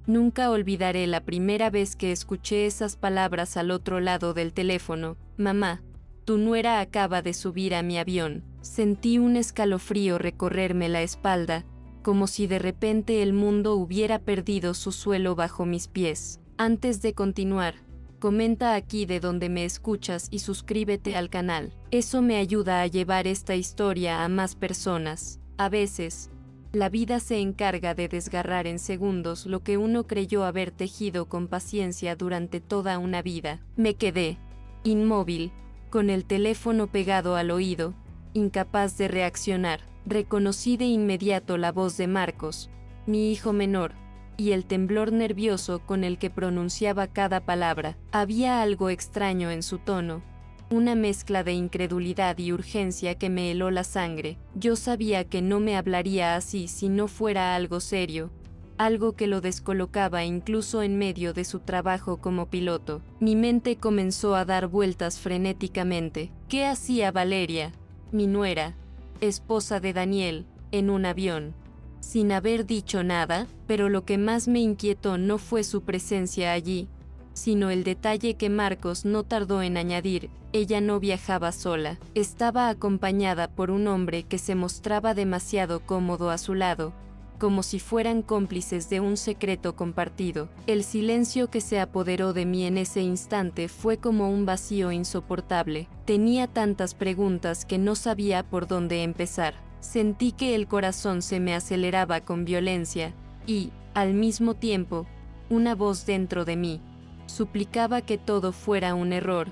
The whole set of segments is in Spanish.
Nunca olvidaré la primera vez que escuché esas palabras al otro lado del teléfono. Mamá, tu nuera acaba de subir a mi avión. Sentí un escalofrío recorrerme la espalda, como si de repente el mundo hubiera perdido su suelo bajo mis pies. Antes de continuar, comenta aquí de donde me escuchas y suscríbete al canal. Eso me ayuda a llevar esta historia a más personas. A veces, la vida se encarga de desgarrar en segundos lo que uno creyó haber tejido con paciencia durante toda una vida. Me quedé, inmóvil, con el teléfono pegado al oído, incapaz de reaccionar. Reconocí de inmediato la voz de Marcos, mi hijo menor, y el temblor nervioso con el que pronunciaba cada palabra. Había algo extraño en su tono, una mezcla de incredulidad y urgencia que me heló la sangre. Yo sabía que no me hablaría así si no fuera algo serio, algo que lo descolocaba incluso en medio de su trabajo como piloto. Mi mente comenzó a dar vueltas frenéticamente. ¿Qué hacía Valeria, mi nuera, esposa de Daniel, en un avión? Sin haber dicho nada, pero lo que más me inquietó no fue su presencia allí, sino el detalle que Marcos no tardó en añadir: ella no viajaba sola, estaba acompañada por un hombre que se mostraba demasiado cómodo a su lado, como si fueran cómplices de un secreto compartido. El silencio que se apoderó de mí en ese instante fue como un vacío insoportable. Tenía tantas preguntas que no sabía por dónde empezar. Sentí que el corazón se me aceleraba con violencia, y, al mismo tiempo, una voz dentro de mí suplicaba que todo fuera un error,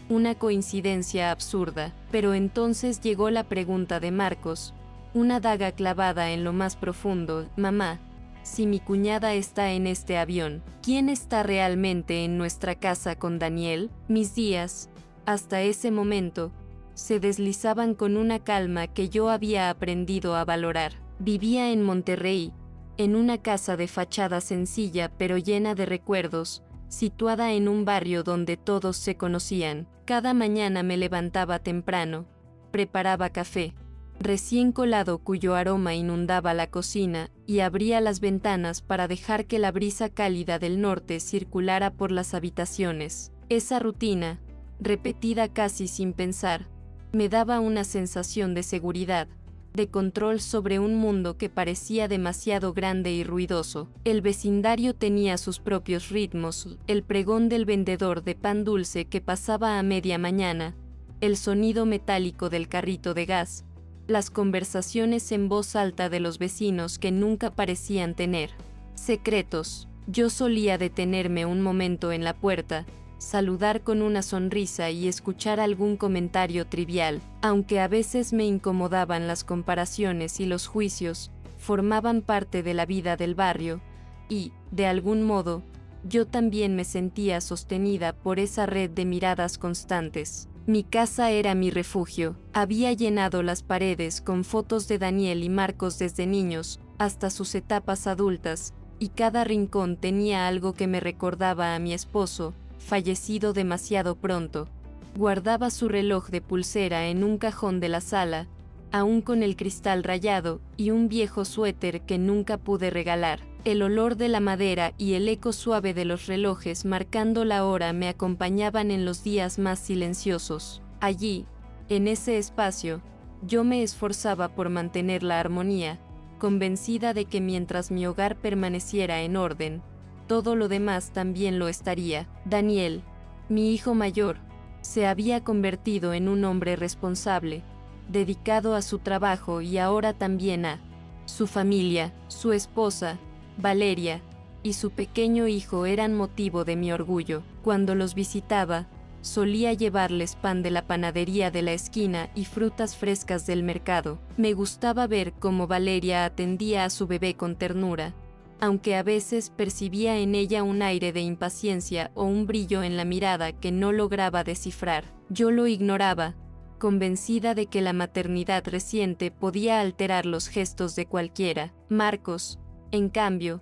una coincidencia absurda. Pero entonces llegó la pregunta de Marcos, una daga clavada en lo más profundo. Mamá, si mi cuñada está en este avión, ¿quién está realmente en nuestra casa con Daniel? Mis días, hasta ese momento, se deslizaban con una calma que yo había aprendido a valorar. Vivía en Monterrey, en una casa de fachada sencilla pero llena de recuerdos, situada en un barrio donde todos se conocían. Cada mañana me levantaba temprano, preparaba café recién colado cuyo aroma inundaba la cocina, y abría las ventanas para dejar que la brisa cálida del norte circulara por las habitaciones. Esa rutina, repetida casi sin pensar, me daba una sensación de seguridad, de control sobre un mundo que parecía demasiado grande y ruidoso. El vecindario tenía sus propios ritmos, el pregón del vendedor de pan dulce que pasaba a media mañana, el sonido metálico del carrito de gas, las conversaciones en voz alta de los vecinos que nunca parecían tener secretos. Yo solía detenerme un momento en la puerta, saludar con una sonrisa y escuchar algún comentario trivial, aunque a veces me incomodaban las comparaciones y los juicios, formaban parte de la vida del barrio, y, de algún modo, yo también me sentía sostenida por esa red de miradas constantes. Mi casa era mi refugio. Había llenado las paredes con fotos de Daniel y Marcos desde niños hasta sus etapas adultas, y cada rincón tenía algo que me recordaba a mi esposo, fallecido demasiado pronto. Guardaba su reloj de pulsera en un cajón de la sala, aún con el cristal rayado, y un viejo suéter que nunca pude regalar. El olor de la madera y el eco suave de los relojes marcando la hora me acompañaban en los días más silenciosos. Allí, en ese espacio, yo me esforzaba por mantener la armonía, convencida de que mientras mi hogar permaneciera en orden, todo lo demás también lo estaría. Daniel, mi hijo mayor, se había convertido en un hombre responsable, dedicado a su trabajo y ahora también a su familia. Su esposa, Valeria, y su pequeño hijo eran motivo de mi orgullo. Cuando los visitaba, solía llevarles pan de la panadería de la esquina y frutas frescas del mercado. Me gustaba ver cómo Valeria atendía a su bebé con ternura, aunque a veces percibía en ella un aire de impaciencia o un brillo en la mirada que no lograba descifrar. Yo lo ignoraba, convencida de que la maternidad reciente podía alterar los gestos de cualquiera. Marcos, en cambio,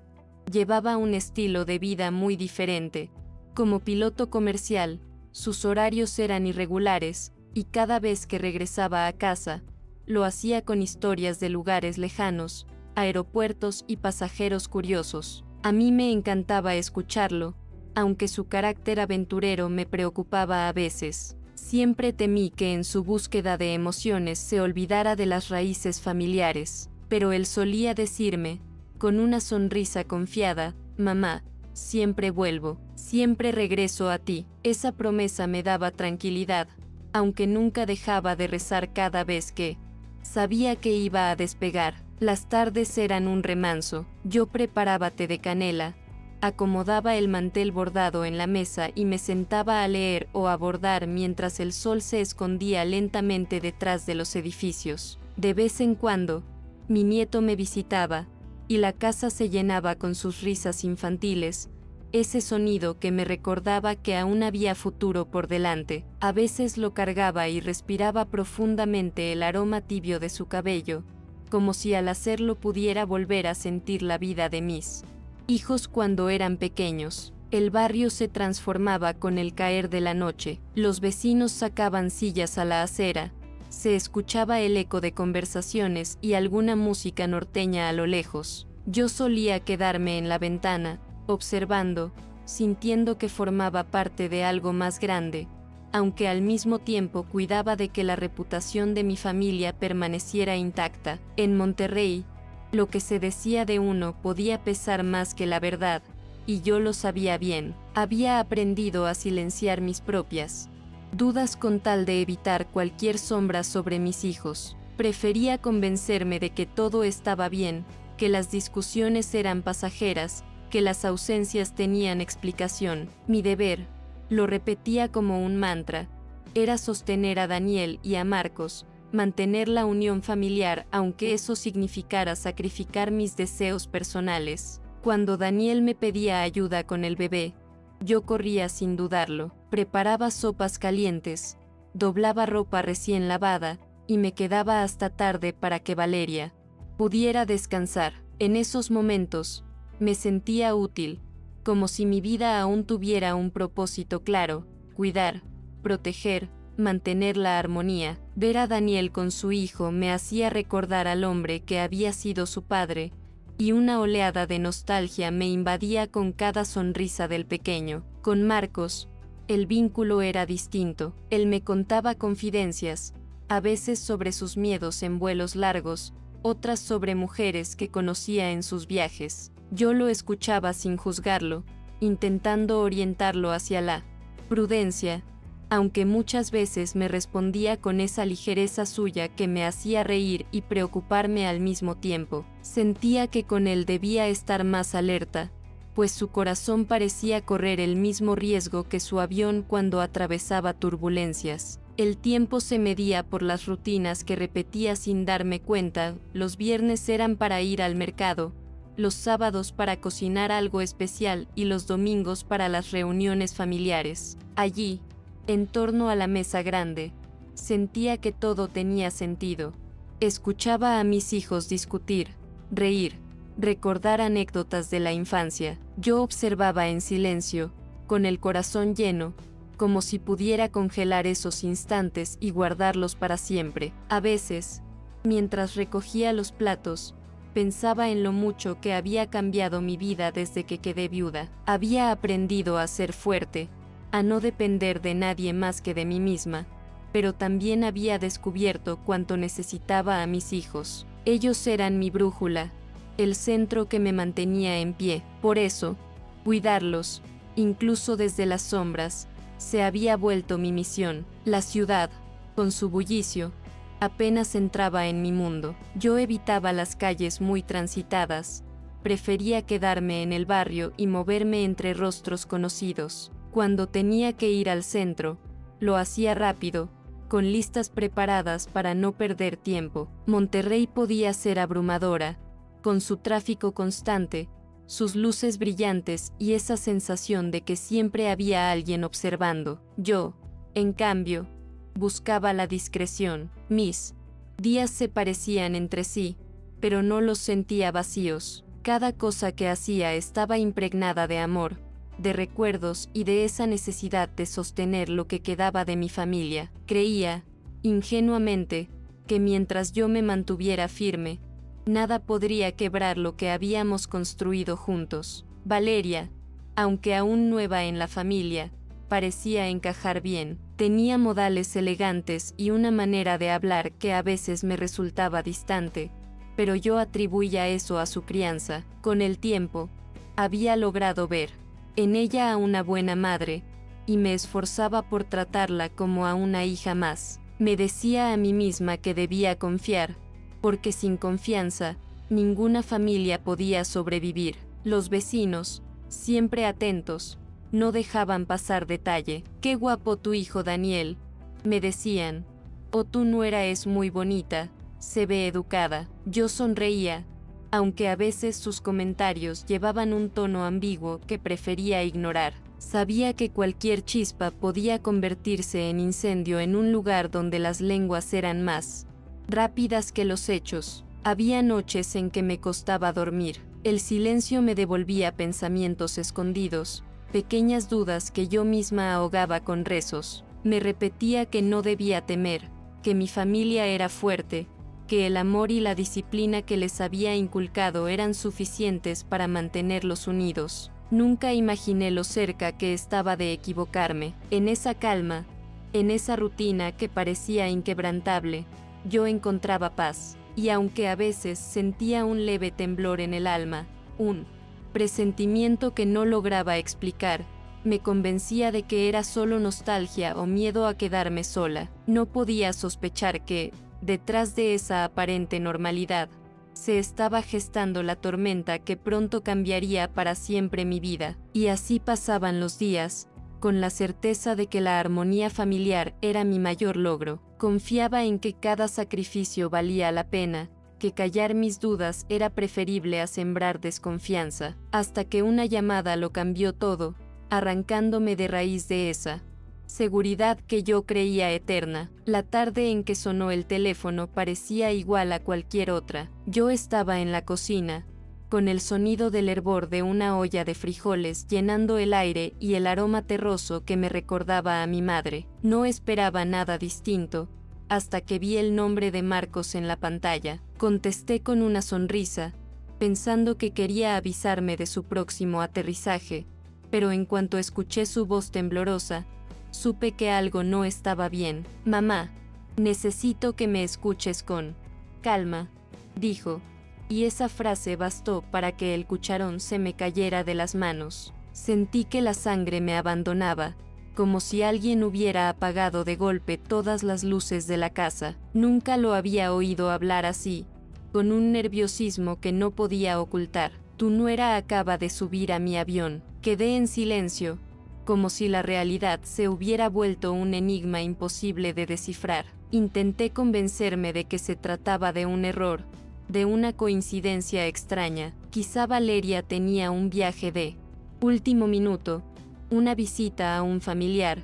llevaba un estilo de vida muy diferente. Como piloto comercial, sus horarios eran irregulares, y cada vez que regresaba a casa, lo hacía con historias de lugares lejanos, aeropuertos y pasajeros curiosos. A mí me encantaba escucharlo, aunque su carácter aventurero me preocupaba a veces. Siempre temí que en su búsqueda de emociones se olvidara de las raíces familiares, pero él solía decirme, con una sonrisa confiada, mamá, siempre vuelvo, siempre regreso a ti. Esa promesa me daba tranquilidad, aunque nunca dejaba de rezar cada vez que sabía que iba a despegar. Las tardes eran un remanso, yo preparaba té de canela, acomodaba el mantel bordado en la mesa y me sentaba a leer o a bordar mientras el sol se escondía lentamente detrás de los edificios. De vez en cuando, mi nieto me visitaba, y la casa se llenaba con sus risas infantiles, ese sonido que me recordaba que aún había futuro por delante. A veces lo cargaba y respiraba profundamente el aroma tibio de su cabello, como si al hacerlo pudiera volver a sentir la vida de mis hijos cuando eran pequeños. El barrio se transformaba con el caer de la noche, los vecinos sacaban sillas a la acera, se escuchaba el eco de conversaciones y alguna música norteña a lo lejos. Yo solía quedarme en la ventana, observando, sintiendo que formaba parte de algo más grande, aunque al mismo tiempo cuidaba de que la reputación de mi familia permaneciera intacta. En Monterrey, lo que se decía de uno podía pesar más que la verdad, y yo lo sabía bien. Había aprendido a silenciar mis propias dudas con tal de evitar cualquier sombra sobre mis hijos. Prefería convencerme de que todo estaba bien, que las discusiones eran pasajeras, que las ausencias tenían explicación. Mi deber, lo repetía como un mantra, era sostener a Daniel y a Marcos, mantener la unión familiar aunque eso significara sacrificar mis deseos personales. Cuando Daniel me pedía ayuda con el bebé, yo corría sin dudarlo, preparaba sopas calientes, doblaba ropa recién lavada, y me quedaba hasta tarde para que Valeria pudiera descansar. En esos momentos, me sentía útil, como si mi vida aún tuviera un propósito claro: cuidar, proteger, mantener la armonía. Ver a Daniel con su hijo me hacía recordar al hombre que había sido su padre, y una oleada de nostalgia me invadía con cada sonrisa del pequeño. Con Marcos, el vínculo era distinto. Él me contaba confidencias, a veces sobre sus miedos en vuelos largos, otras sobre mujeres que conocía en sus viajes. Yo lo escuchaba sin juzgarlo, intentando orientarlo hacia la prudencia, aunque muchas veces me respondía con esa ligereza suya que me hacía reír y preocuparme al mismo tiempo. Sentía que con él debía estar más alerta, pues su corazón parecía correr el mismo riesgo que su avión cuando atravesaba turbulencias. El tiempo se medía por las rutinas que repetía sin darme cuenta. Los viernes eran para ir al mercado, los sábados para cocinar algo especial y los domingos para las reuniones familiares. Allí, en torno a la mesa grande, sentía que todo tenía sentido. Escuchaba a mis hijos discutir, reír, recordar anécdotas de la infancia. Yo observaba en silencio, con el corazón lleno, como si pudiera congelar esos instantes y guardarlos para siempre. A veces, mientras recogía los platos, pensaba en lo mucho que había cambiado mi vida desde que quedé viuda. Había aprendido a ser fuerte, a no depender de nadie más que de mí misma, pero también había descubierto cuánto necesitaba a mis hijos. Ellos eran mi brújula, el centro que me mantenía en pie. Por eso, cuidarlos, incluso desde las sombras, se había vuelto mi misión. La ciudad, con su bullicio, apenas entraba en mi mundo. Yo evitaba las calles muy transitadas, prefería quedarme en el barrio y moverme entre rostros conocidos. Cuando tenía que ir al centro, lo hacía rápido, con listas preparadas para no perder tiempo. Monterrey podía ser abrumadora, con su tráfico constante, sus luces brillantes y esa sensación de que siempre había alguien observando. Yo, en cambio, buscaba la discreción. Mis días se parecían entre sí, pero no los sentía vacíos. Cada cosa que hacía estaba impregnada de amor, de recuerdos y de esa necesidad de sostener lo que quedaba de mi familia. Creía, ingenuamente, que mientras yo me mantuviera firme, nada podría quebrar lo que habíamos construido juntos. Valeria, aunque aún nueva en la familia, parecía encajar bien. Tenía modales elegantes y una manera de hablar que a veces me resultaba distante, pero yo atribuía eso a su crianza. Con el tiempo, había logrado ver en ella a una buena madre, y me esforzaba por tratarla como a una hija más. Me decía a mí misma que debía confiar, porque sin confianza, ninguna familia podía sobrevivir. Los vecinos, siempre atentos, no dejaban pasar detalle. «Qué guapo tu hijo Daniel», me decían, «o tu nuera es muy bonita, se ve educada». Yo sonreía, aunque a veces sus comentarios llevaban un tono ambiguo que prefería ignorar. Sabía que cualquier chispa podía convertirse en incendio en un lugar donde las lenguas eran más rápidas que los hechos. Había noches en que me costaba dormir. El silencio me devolvía pensamientos escondidos, pequeñas dudas que yo misma ahogaba con rezos. Me repetía que no debía temer, que mi familia era fuerte, que el amor y la disciplina que les había inculcado eran suficientes para mantenerlos unidos. Nunca imaginé lo cerca que estaba de equivocarme. En esa calma, en esa rutina que parecía inquebrantable, yo encontraba paz, y aunque a veces sentía un leve temblor en el alma, un presentimiento que no lograba explicar, me convencía de que era solo nostalgia o miedo a quedarme sola. No podía sospechar que, detrás de esa aparente normalidad, se estaba gestando la tormenta que pronto cambiaría para siempre mi vida. Y así pasaban los días, con la certeza de que la armonía familiar era mi mayor logro. Confiaba en que cada sacrificio valía la pena, que callar mis dudas era preferible a sembrar desconfianza, hasta que una llamada lo cambió todo, arrancándome de raíz de esa seguridad que yo creía eterna. La tarde en que sonó el teléfono parecía igual a cualquier otra. Yo estaba en la cocina, con el sonido del hervor de una olla de frijoles llenando el aire y el aroma terroso que me recordaba a mi madre. No esperaba nada distinto, hasta que vi el nombre de Marcos en la pantalla. Contesté con una sonrisa, pensando que quería avisarme de su próximo aterrizaje, pero en cuanto escuché su voz temblorosa, supe que algo no estaba bien. «Mamá, necesito que me escuches con calma», dijo, y esa frase bastó para que el cucharón se me cayera de las manos. Sentí que la sangre me abandonaba, como si alguien hubiera apagado de golpe todas las luces de la casa. Nunca lo había oído hablar así, con un nerviosismo que no podía ocultar. «Tu nuera acaba de subir a mi avión». Quedé en silencio, como si la realidad se hubiera vuelto un enigma imposible de descifrar. Intenté convencerme de que se trataba de un error, de una coincidencia extraña. Quizá Valeria tenía un viaje de último minuto, una visita a un familiar,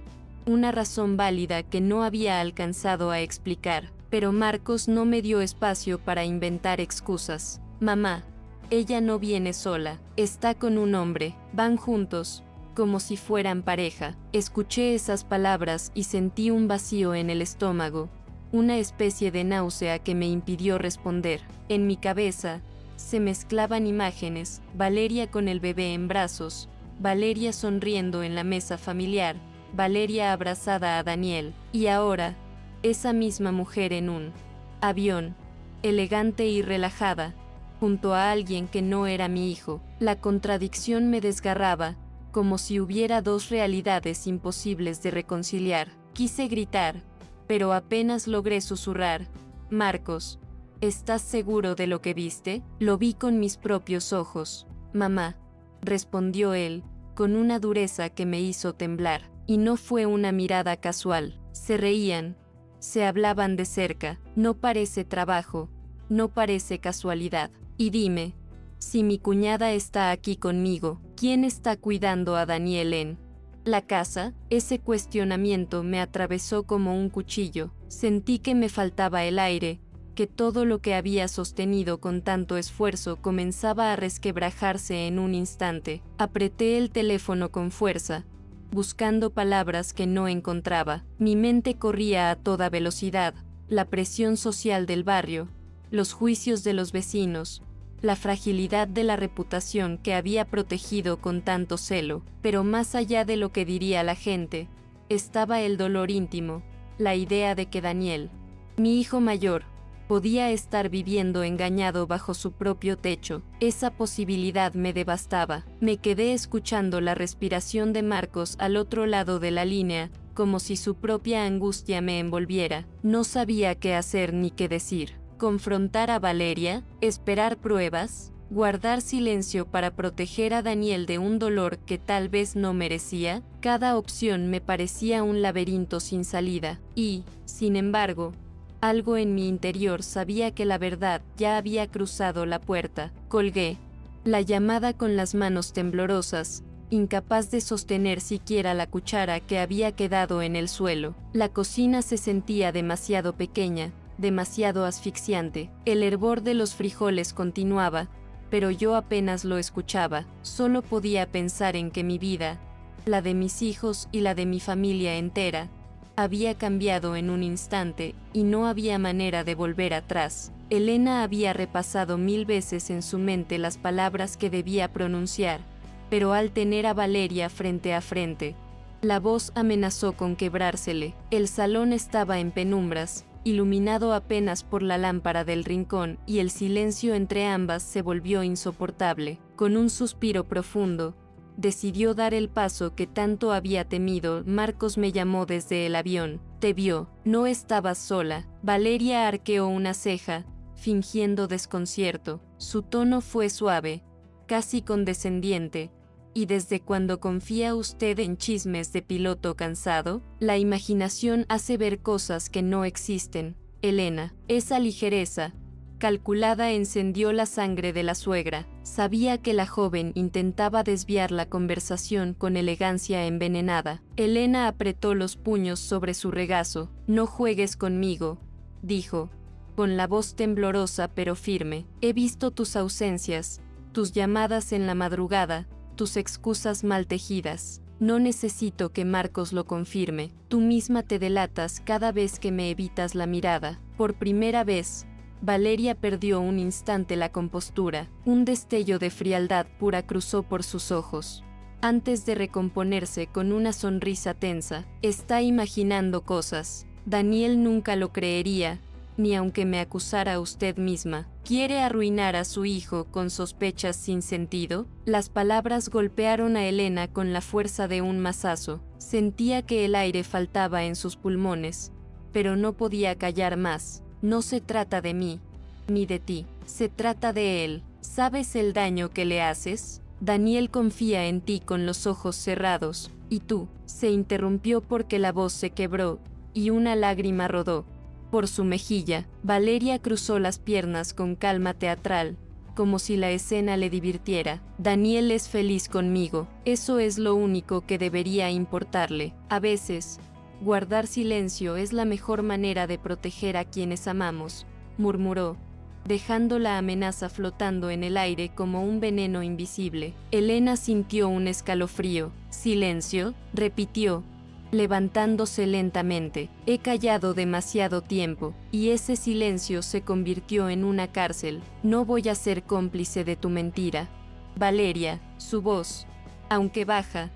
una razón válida que no había alcanzado a explicar. Pero Marcos no me dio espacio para inventar excusas. «Mamá, ella no viene sola, está con un hombre, van juntos, como si fueran pareja». Escuché esas palabras y sentí un vacío en el estómago, una especie de náusea que me impidió responder. En mi cabeza se mezclaban imágenes: Valeria con el bebé en brazos, Valeria sonriendo en la mesa familiar, Valeria abrazada a Daniel, y ahora, esa misma mujer en un avión, elegante y relajada, junto a alguien que no era mi hijo. La contradicción me desgarraba, como si hubiera dos realidades imposibles de reconciliar. Quise gritar, pero apenas logré susurrar: «Marcos, ¿estás seguro de lo que viste?». «Lo vi con mis propios ojos, mamá», respondió él, con una dureza que me hizo temblar. Y no fue una mirada casual. Se reían, se hablaban de cerca. «No parece trabajo, no parece casualidad. Y dime, si mi cuñada está aquí conmigo, ¿quién está cuidando a Daniel en la casa?». Ese cuestionamiento me atravesó como un cuchillo. Sentí que me faltaba el aire, que todo lo que había sostenido con tanto esfuerzo comenzaba a resquebrajarse en un instante. Apreté el teléfono con fuerza, buscando palabras que no encontraba. Mi mente corría a toda velocidad: la presión social del barrio, los juicios de los vecinos, la fragilidad de la reputación que había protegido con tanto celo, pero más allá de lo que diría la gente, estaba el dolor íntimo, la idea de que Daniel, mi hijo mayor, podía estar viviendo engañado bajo su propio techo. Esa posibilidad me devastaba. Me quedé escuchando la respiración de Marcos al otro lado de la línea, como si su propia angustia me envolviera. No sabía qué hacer ni qué decir. ¿Confrontar a Valeria? ¿Esperar pruebas? ¿Guardar silencio para proteger a Daniel de un dolor que tal vez no merecía? Cada opción me parecía un laberinto sin salida, y, sin embargo, algo en mi interior sabía que la verdad ya había cruzado la puerta. Colgué la llamada con las manos temblorosas, incapaz de sostener siquiera la cuchara que había quedado en el suelo. La cocina se sentía demasiado pequeña, demasiado asfixiante. El hervor de los frijoles continuaba, pero yo apenas lo escuchaba. Solo podía pensar en que mi vida, la de mis hijos y la de mi familia entera, había cambiado en un instante, y no había manera de volver atrás. Elena había repasado 1000 veces en su mente las palabras que debía pronunciar, pero al tener a Valeria frente a frente, la voz amenazó con quebrársele. El salón estaba en penumbras, iluminado apenas por la lámpara del rincón, y el silencio entre ambas se volvió insoportable. Con un suspiro profundo, decidió dar el paso que tanto había temido. Marcos me llamó desde el avión. Te vio, no estabas sola. Valeria arqueó una ceja, fingiendo desconcierto. Su tono fue suave, casi condescendiente. ¿Y desde cuándo confía usted en chismes de piloto cansado? La imaginación hace ver cosas que no existen. Elena, esa ligereza calculada encendió la sangre de la suegra. Sabía que la joven intentaba desviar la conversación con elegancia envenenada. Elena apretó los puños sobre su regazo. No juegues conmigo, dijo, con la voz temblorosa pero firme. He visto tus ausencias, tus llamadas en la madrugada, tus excusas mal tejidas. No necesito que Marcos lo confirme. Tú misma te delatas cada vez que me evitas la mirada. Por primera vez, Valeria perdió un instante la compostura. Un destello de frialdad pura cruzó por sus ojos. Antes de recomponerse con una sonrisa tensa, está imaginando cosas. Daniel nunca lo creería, ni aunque me acusara usted misma. ¿Quiere arruinar a su hijo con sospechas sin sentido? Las palabras golpearon a Elena con la fuerza de un mazazo. Sentía que el aire faltaba en sus pulmones, pero no podía callar más. No se trata de mí, ni de ti, se trata de él. ¿Sabes el daño que le haces? Daniel confía en ti con los ojos cerrados, y tú. Se interrumpió porque la voz se quebró, y una lágrima rodó por su mejilla. Valeria cruzó las piernas con calma teatral, como si la escena le divirtiera. Daniel es feliz conmigo, eso es lo único que debería importarle. A veces, guardar silencio es la mejor manera de proteger a quienes amamos, murmuró, dejando la amenaza flotando en el aire como un veneno invisible. Elena sintió un escalofrío. Silencio, repitió, levantándose lentamente. He callado demasiado tiempo, y ese silencio se convirtió en una cárcel. No voy a ser cómplice de tu mentira. Valeria, su voz, aunque baja,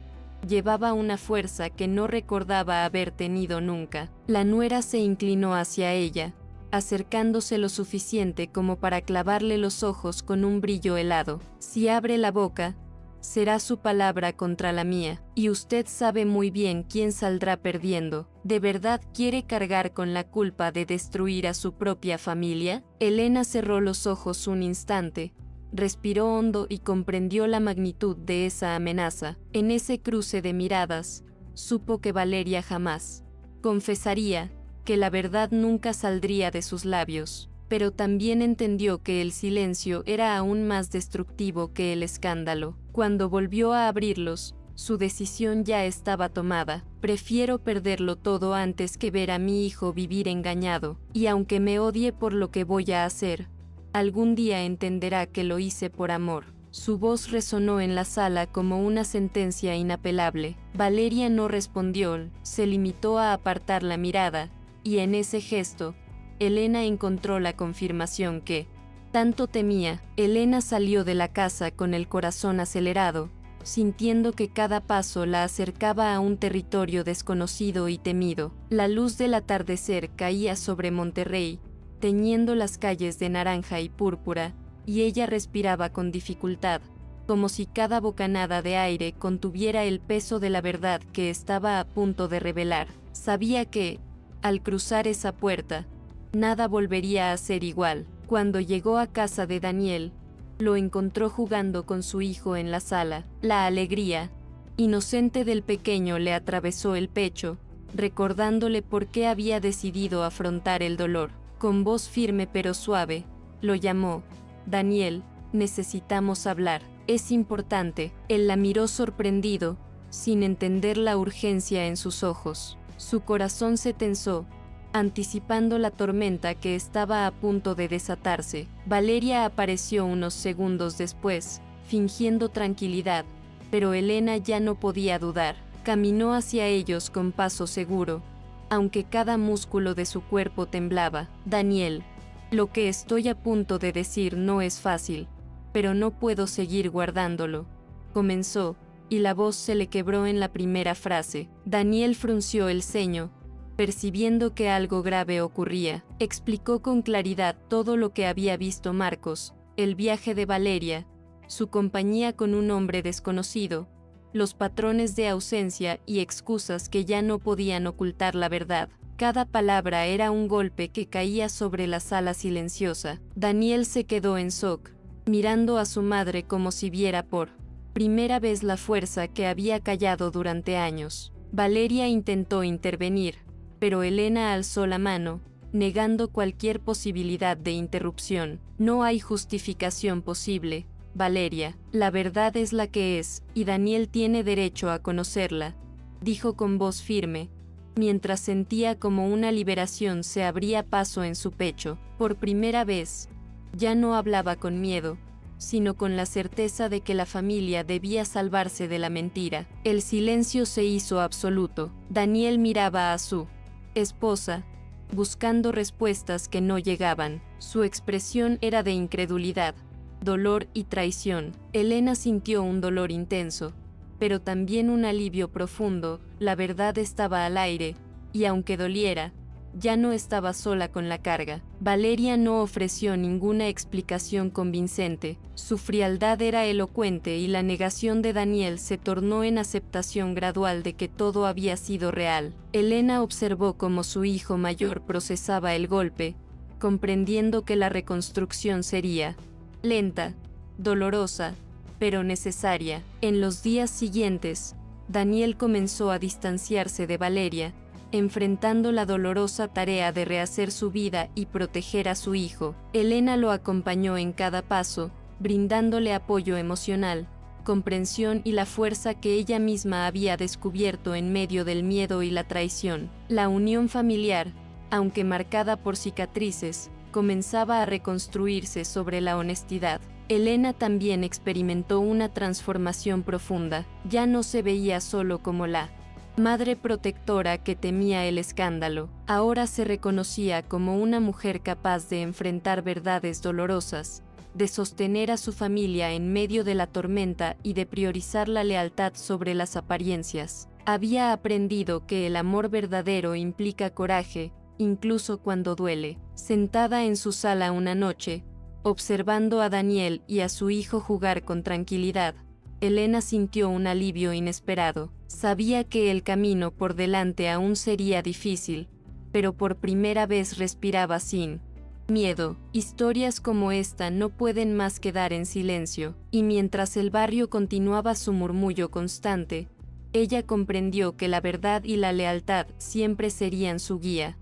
llevaba una fuerza que no recordaba haber tenido nunca. La nuera se inclinó hacia ella, acercándose lo suficiente como para clavarle los ojos con un brillo helado. Si abre la boca, será su palabra contra la mía, y usted sabe muy bien quién saldrá perdiendo. ¿De verdad quiere cargar con la culpa de destruir a su propia familia? Elena cerró los ojos un instante, respiró hondo y comprendió la magnitud de esa amenaza. En ese cruce de miradas, supo que Valeria jamás confesaría, que la verdad nunca saldría de sus labios, pero también entendió que el silencio era aún más destructivo que el escándalo. Cuando volvió a abrirlos, su decisión ya estaba tomada. Prefiero perderlo todo antes que ver a mi hijo vivir engañado, y aunque me odie por lo que voy a hacer, algún día entenderá que lo hice por amor. Su voz resonó en la sala como una sentencia inapelable. Valeria no respondió, se limitó a apartar la mirada, y en ese gesto, Elena encontró la confirmación que Tanto temía. Elena salió de la casa con el corazón acelerado, sintiendo que cada paso la acercaba a un territorio desconocido y temido. La luz del atardecer caía sobre Monterrey, teñiendo las calles de naranja y púrpura, y ella respiraba con dificultad, como si cada bocanada de aire contuviera el peso de la verdad que estaba a punto de revelar. Sabía que, al cruzar esa puerta, nada volvería a ser igual. Cuando llegó a casa de Daniel, lo encontró jugando con su hijo en la sala. La alegría inocente del pequeño le atravesó el pecho, recordándole por qué había decidido afrontar el dolor. Con voz firme pero suave, lo llamó. Daniel, necesitamos hablar. Es importante. Él la miró sorprendido, sin entender la urgencia en sus ojos. Su corazón se tensó, anticipando la tormenta que estaba a punto de desatarse. Valeria apareció unos segundos después, fingiendo tranquilidad, pero Elena ya no podía dudar. Caminó hacia ellos con paso seguro, aunque cada músculo de su cuerpo temblaba. Daniel, lo que estoy a punto de decir no es fácil, pero no puedo seguir guardándolo. Comenzó, y la voz se le quebró en la primera frase. Daniel frunció el ceño, percibiendo que algo grave ocurría. Explicó con claridad todo lo que había visto Marcos, el viaje de Valeria, su compañía con un hombre desconocido, los patrones de ausencia y excusas que ya no podían ocultar la verdad. Cada palabra era un golpe que caía sobre la sala silenciosa. Daniel se quedó en shock, mirando a su madre como si viera por primera vez la fuerza que había callado durante años. Valeria intentó intervenir, pero Elena alzó la mano, negando cualquier posibilidad de interrupción. No hay justificación posible, Valeria. La verdad es la que es, y Daniel tiene derecho a conocerla, dijo con voz firme, mientras sentía como una liberación se abría paso en su pecho. Por primera vez, ya no hablaba con miedo, sino con la certeza de que la familia debía salvarse de la mentira. El silencio se hizo absoluto. Daniel miraba a su esposa, buscando respuestas que no llegaban. Su expresión era de incredulidad, dolor y traición. Elena sintió un dolor intenso, pero también un alivio profundo. La verdad estaba al aire, y aunque doliera, ya no estaba sola con la carga. Valeria no ofreció ninguna explicación convincente. Su frialdad era elocuente y la negación de Daniel se tornó en aceptación gradual de que todo había sido real. Elena observó cómo su hijo mayor procesaba el golpe, comprendiendo que la reconstrucción sería lenta, dolorosa, pero necesaria. En los días siguientes, Daniel comenzó a distanciarse de Valeria, enfrentando la dolorosa tarea de rehacer su vida y proteger a su hijo. Elena lo acompañó en cada paso, brindándole apoyo emocional, comprensión y la fuerza que ella misma había descubierto en medio del miedo y la traición. La unión familiar, aunque marcada por cicatrices, comenzaba a reconstruirse sobre la honestidad. Elena también experimentó una transformación profunda. Ya no se veía solo como la madre protectora que temía el escándalo. Ahora se reconocía como una mujer capaz de enfrentar verdades dolorosas, de sostener a su familia en medio de la tormenta y de priorizar la lealtad sobre las apariencias. Había aprendido que el amor verdadero implica coraje, incluso cuando duele. Sentada en su sala una noche, observando a Daniel y a su hijo jugar con tranquilidad, Elena sintió un alivio inesperado. Sabía que el camino por delante aún sería difícil, pero por primera vez respiraba sin miedo. Historias como esta no pueden más quedar en silencio, y mientras el barrio continuaba su murmullo constante, ella comprendió que la verdad y la lealtad siempre serían su guía.